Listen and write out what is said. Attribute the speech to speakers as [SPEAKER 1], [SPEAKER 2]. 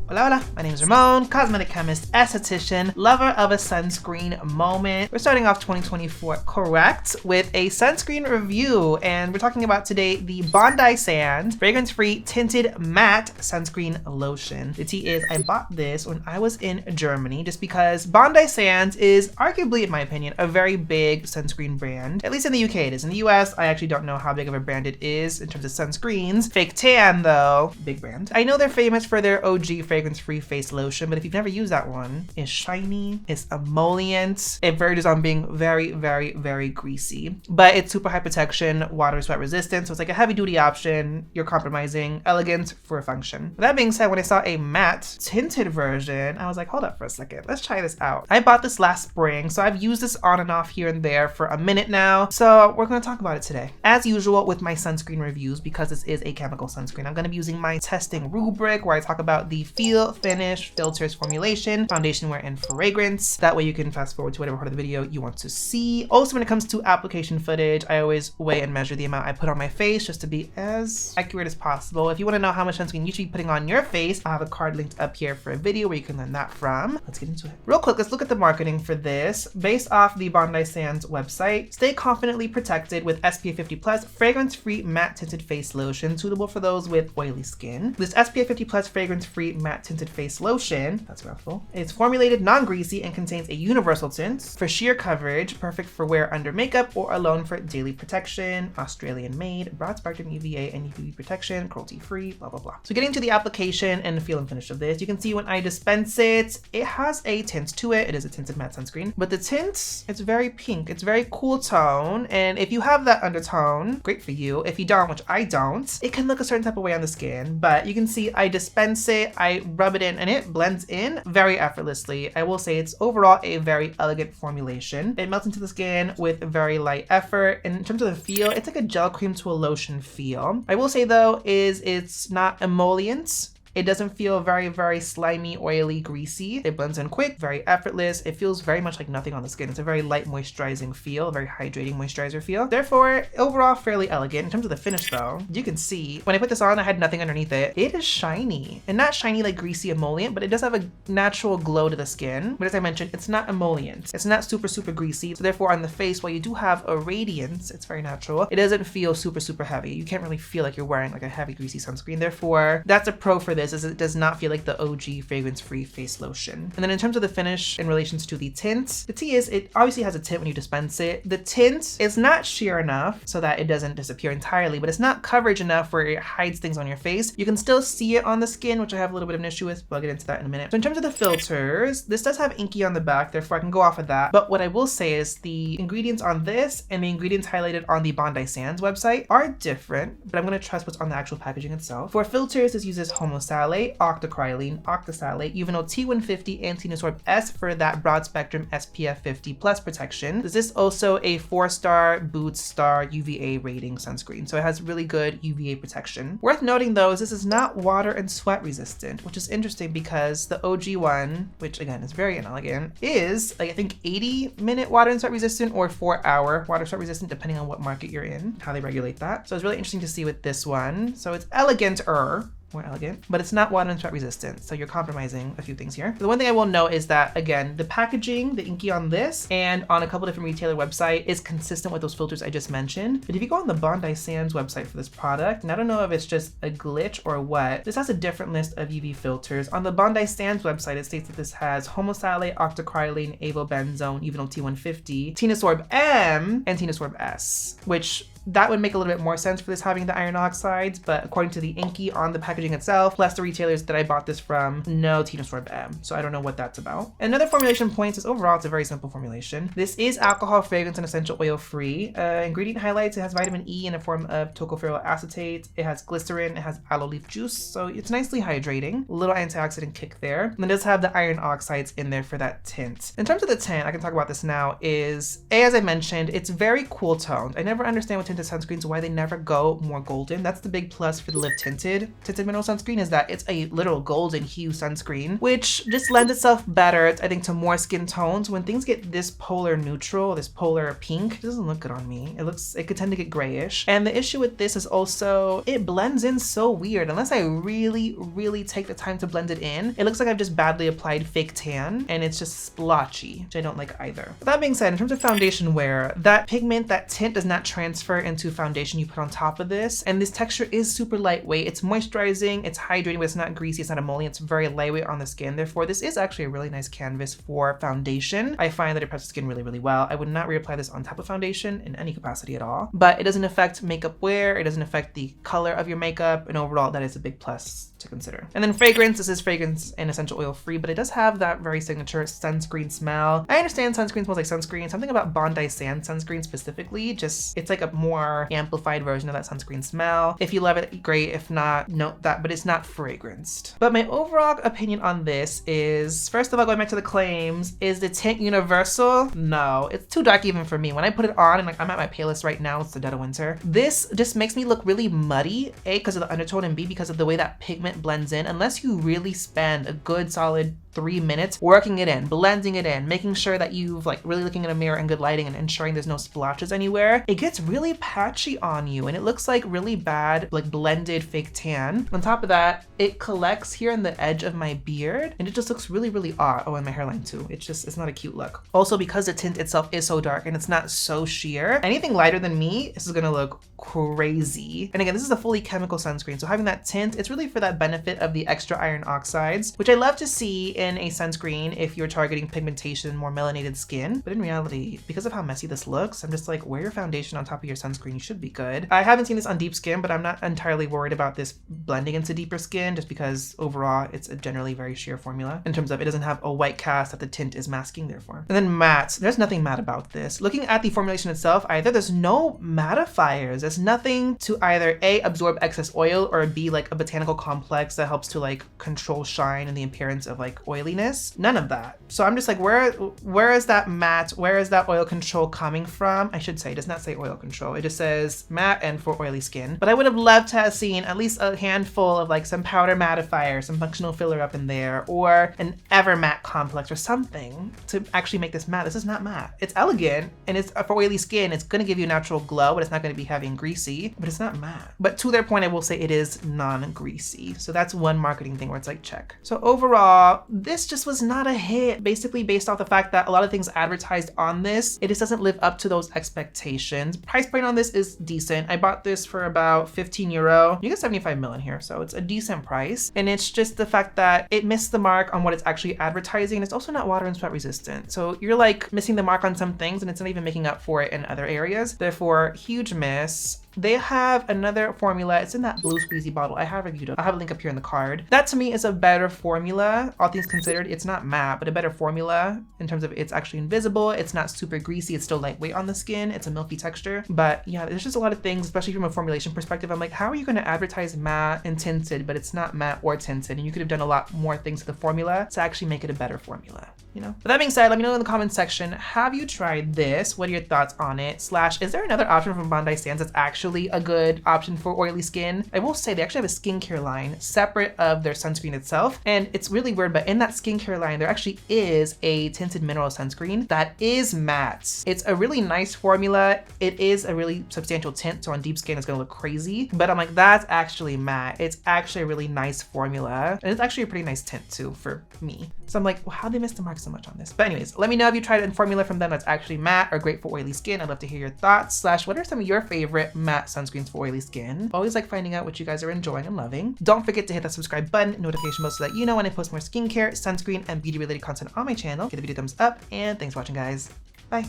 [SPEAKER 1] Hola, hola, my name is Ramon, cosmetic chemist, esthetician, lover of a sunscreen moment. We're starting off 2024 correct with a sunscreen review, and we're talking about today the Bondi Sands fragrance-free tinted matte sunscreen lotion. The tea is I bought this when I was in Germany just because Bondi Sands is arguably, in my opinion, a very big sunscreen brand. At least in the UK it is. In the US, I actually don't know how big of a brand it is in terms of sunscreens. Fake Tan though, big brand. I know they're famous for their OG fragrance-free face lotion, but if you've never used that one, it's shiny, it's emollient, it verges on being very, very, very greasy. But it's super high protection, water sweat resistant, so it's like a heavy duty option. You're compromising elegance for a function. With that being said, when I saw a matte tinted version, I was like, hold up for a second, let's try this out. I bought this last spring, so I've used this on and off here and there for a minute now, so we're gonna talk about it today. As usual with my sunscreen reviews, because this is a chemical sunscreen, I'm gonna be using my testing rubric where I talk about the feel, finish, filters, formulation, foundation wear, and fragrance. That way you can fast forward to whatever part of the video you want to see. Also, when it comes to application footage, I always weigh and measure the amount I put on my face just to be as accurate as possible. If you want to know how much sunscreen you should be putting on your face, I have a card linked up here for a video where you can learn that from. Let's get into it. Real quick, let's look at the marketing for this. Based off the Bondi Sands website, stay confidently protected with SPF 50+ fragrance-free matte tinted face lotion, suitable for those with oily skin. This SPF 50+ fragrance-free matte tinted face lotion, that's a mouthful, is formulated non-greasy and contains a universal tint for sheer coverage, perfect for wear under makeup or alone for daily protection, Australian made, broad spectrum UVA and UVB protection, cruelty-free, blah, blah, blah. So getting to the application and the feel and finish of this, you can see when I dispense it, it has a tint to it. It is a tinted matte sunscreen, but the tint, it's very pink. It's very cool tone. And if you have that undertone, great for you. If you don't, which I don't, it can look a certain type of way on the skin, but you can see I dispense it, I rub it in, and it blends in very effortlessly. I will say it's overall a very elegant formulation. It melts into the skin with very light effort. And in terms of the feel, it's like a gel cream to a lotion feel. I will say though, is it's not emollient. It doesn't feel very, very slimy, oily, greasy. It blends in quick, very effortless. It feels very much like nothing on the skin. It's a very light moisturizing feel, a very hydrating moisturizer feel. Therefore, overall fairly elegant. In terms of the finish though, you can see when I put this on, I had nothing underneath it. It is shiny, and not shiny like greasy emollient, but it does have a natural glow to the skin. But as I mentioned, it's not emollient. It's not super, super greasy. So therefore on the face, while you do have a radiance, it's very natural. It doesn't feel super, super heavy. You can't really feel like you're wearing like a heavy greasy sunscreen. Therefore, that's a pro for this. Is it does not feel like the OG fragrance-free face lotion. And then in terms of the finish in relations to the tint, the tea is it obviously has a tint when you dispense it. The tint is not sheer enough so that it doesn't disappear entirely, but it's not coverage enough where it hides things on your face. You can still see it on the skin, which I have a little bit of an issue with, but I'll get into that in a minute. So in terms of the filters, this does have inky on the back, therefore I can go off of that. But what I will say is the ingredients on this and the ingredients highlighted on the Bondi Sands website are different, but I'm gonna trust what's on the actual packaging itself. For filters, this uses homosalate, octocrylene, octosalate, Uvinol T150, and Tinosorb S for that broad spectrum SPF 50+ protection. This is also a 4-star Boots Star UVA rating sunscreen, so it has really good UVA protection. Worth noting though is this is not water and sweat resistant, which is interesting because the OG one, which again is very inelegant, is like I think 80-minute water and sweat resistant or 4-hour water sweat resistant, depending on what market you're in, how they regulate that. So it's really interesting to see with this one. So it's elegant-er, more elegant, but it's not water and sweat resistant, so you're compromising a few things here. The one thing I will note is that, again, the packaging, the inky on this and on a couple different retailer website is consistent with those filters I just mentioned. But if you go on the Bondi Sands website for this product, and I don't know if it's just a glitch or what, this has a different list of UV filters. On the Bondi Sands website, it states that this has homosalate, octocrylene, avobenzone, Uvinol T150, Tinosorb M, and Tinosorb S, which that would make a little bit more sense for this having the iron oxides, but according to the inky on the packaging itself, plus the retailers that I bought this from, no Tinosorb M. So I don't know what that's about. Another formulation point is overall, it's a very simple formulation. This is alcohol, fragrance, and essential oil free. Ingredient highlights, it has vitamin E in a form of tocopherol acetate. It has glycerin, it has aloe leaf juice. So it's nicely hydrating. A little antioxidant kick there. And it does have the iron oxides in there for that tint. In terms of the tint, I can talk about this now, is as I mentioned, it's very cool toned. I never understand with tinted sunscreens why they never go more golden. That's the big plus for the lip tinted tinted mineral sunscreen is that it's a literal golden hue sunscreen, which just lends itself better, I think, to more skin tones. When things get this polar neutral, this polar pink, it doesn't look good on me. It could tend to get grayish. And the issue with this is also it blends in so weird. Unless I really take the time to blend it in, it looks like I've just badly applied fake tan, and it's just splotchy, which I don't like either. That being said, in terms of foundation wear, that pigment, that tint does not transfer into foundation you put on top of this. And this texture is super lightweight. It's moisturizing, it's hydrating, but it's not greasy, it's not emollient, it's very lightweight on the skin. Therefore, this is actually a really nice canvas for foundation. I find that it preps the skin really well. I would not reapply this on top of foundation in any capacity at all, but it doesn't affect makeup wear, it doesn't affect the color of your makeup, and overall that is a big plus to consider. And then fragrance, this is fragrance and essential oil free, but it does have that very signature sunscreen smell. I understand sunscreen smells like sunscreen. Something about Bondi Sand sunscreen specifically, just it's like a more amplified version of that sunscreen smell. If you love it, great. If not, note that, but it's not fragranced. But my overall opinion on this is, first of all, going back to the claims, is the tint universal? No, it's too dark even for me. When I put it on, and like I'm at my palest right now, it's the dead of winter, this just makes me look really muddy, A, because of the undertone, and B, because of the way that pigment blends in. Unless you really spend a good solid 3 minutes working it in, blending it in, making sure that you've like really looking in a mirror in good lighting and ensuring there's no splotches anywhere, it gets really patchy on you and it looks like really bad, like blended fake tan. On top of that, it collects here in the edge of my beard and it just looks really odd. Oh, and my hairline too. It's not a cute look. Also, because the tint itself is so dark and it's not so sheer, anything lighter than me, this is gonna look crazy. And again, this is a fully chemical sunscreen, so having that tint, it's really for that benefit of the extra iron oxides, which I love to see in a sunscreen if you're targeting pigmentation, more melanated skin. But in reality, because of how messy this looks, I'm just like, wear your foundation on top of your sunscreen, you should be good. I haven't seen this on deep skin, but I'm not entirely worried about this blending into deeper skin, just because overall it's a generally very sheer formula in terms of it doesn't have a white cast that the tint is masking therefore. And then matte, there's nothing matte about this. Looking at the formulation itself, either there's no mattifiers, there's nothing to either A, absorb excess oil, or B, like a botanical complex that helps to like control shine and the appearance of like oiliness. None of that. So I'm just like, where is that matte? Where is that oil control coming from? I should say, it does not say oil control. It just says matte and for oily skin. But I would have loved to have seen at least a handful of like some powder mattifier, some functional filler up in there, or an ever matte complex or something to actually make this matte. This is not matte. It's elegant and it's for oily skin. It's gonna give you a natural glow, but it's not gonna be heavy and greasy, but it's not matte. But to their point, I will say it is non-greasy. So that's one marketing thing where it's like, check. So overall, this just was not a hit, basically based off the fact that a lot of things advertised on this, it just doesn't live up to those expectations. Price point on this is decent. I bought this for about 15 euro. You get 75 ml in here, so it's a decent price. And it's just the fact that it missed the mark on what it's actually advertising. It's also not water and sweat resistant. So you're like missing the mark on some things and it's not even making up for it in other areas. Therefore, huge miss. They have another formula. It's in that blue squeezy bottle. I have reviewed it. I'll have a link up here in the card. That to me is a better formula. All things considered, it's not matte, but a better formula in terms of it's actually invisible. It's not super greasy. It's still lightweight on the skin. It's a milky texture. But yeah, there's just a lot of things, especially from a formulation perspective. I'm like, how are you going to advertise matte and tinted, but it's not matte or tinted? And you could have done a lot more things to the formula to actually make it a better formula, you know? But that being said, let me know in the comments section, have you tried this? What are your thoughts on it? Slash, is there another option from Bondi Sands that's actually a good option for oily skin? I will say they actually have a skincare line separate of their sunscreen itself. And it's really weird, but in that skincare line, there actually is a tinted mineral sunscreen that is matte. It's a really nice formula. It is a really substantial tint, so on deep skin, it's gonna look crazy. But I'm like, that's actually matte. It's actually a really nice formula. And it's actually a pretty nice tint too for me. So I'm like, well, how'd they miss the mark so much on this? But anyways, let me know if you tried a formula from them that's actually matte or great for oily skin. I'd love to hear your thoughts. Slash, what are some of your favorite matte sunscreens for oily skin? Always like finding out what you guys are enjoying and loving. Don't forget to hit that subscribe button, notification bell, so that you know when I post more skincare, sunscreen, and beauty related content on my channel. Give the video a thumbs up, and thanks for watching, guys. Bye.